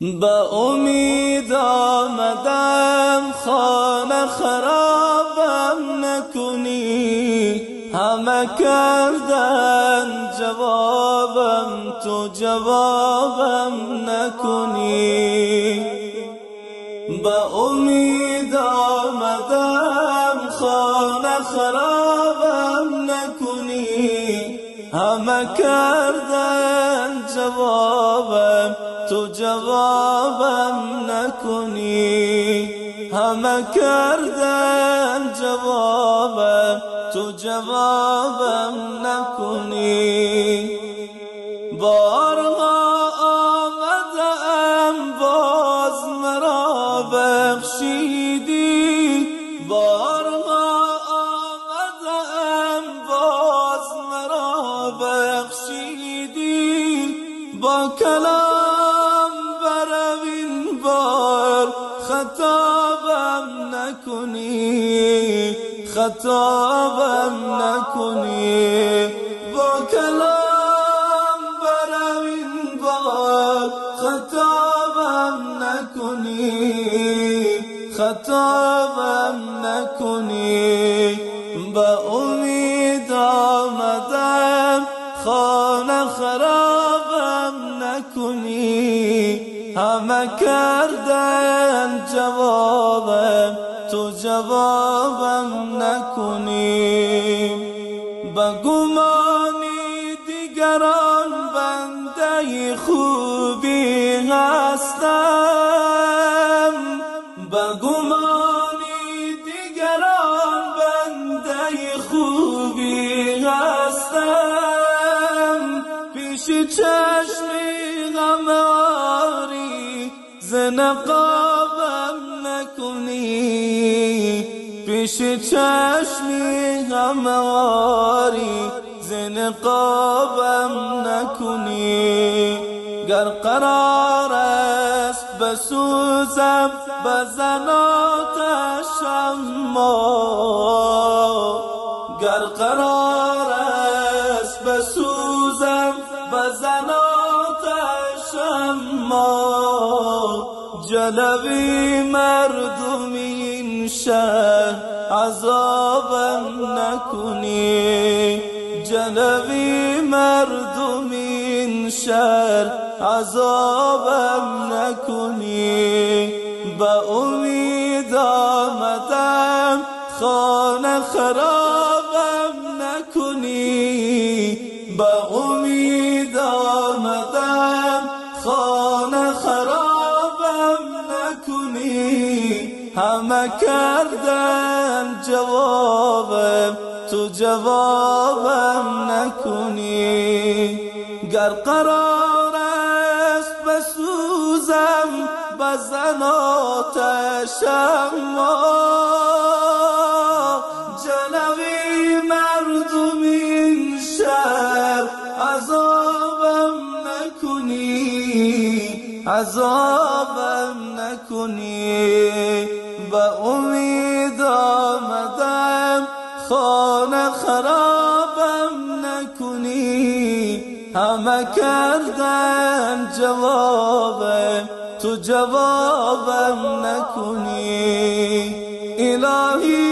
به امید آمدم خانه خرابم نکنی، همه کردن جوابم تو جوابم نکنی. به امید آمدم خانه خرابم نکنی، همه کردن جوابم تو جوابم نکنی، همه کردن جوابم تو جوابم نکنی. بارها آمدم باز مرا بخشیدی، بارها آمدم باز مرا بخشیدی. با کلام بروین بار خطابم نکنی، خطابم نکنی. با کلام بروین بار خطابم نکنی، خطابم نکنی. به امید آمدم خانه خرابم نکنی، همه کردن جوابم تو جوابم نکنی. به گمانی دیگران بنده خوبی هستم، به گمانی دیگران بنده خوبی هستم. پیش چشمی غماری ز نقابم نکنی، پیش چشمی غماری ز نقابم نکنی. گر قرار است بسوزم بزن آتشم گر قرار است بسوزم بزن آتشم جلوی مردم این شهر عذابم نکنی، جلوی مردم این شهر عذابم نکنی. به امید آمدم خانه خرابم نکنی، به امید آمدم خانه خرابم نکنی، همه کردن جوابم تو جوابم نکنی. گر قرار است بسوزم بزن آتشم جلوی مردم این شهر عذابم نکنی، عذابم نکنی. به امید آمدم خانه خرابم نکنی، همه کردن جوابم تو جوابم نکنی. الهی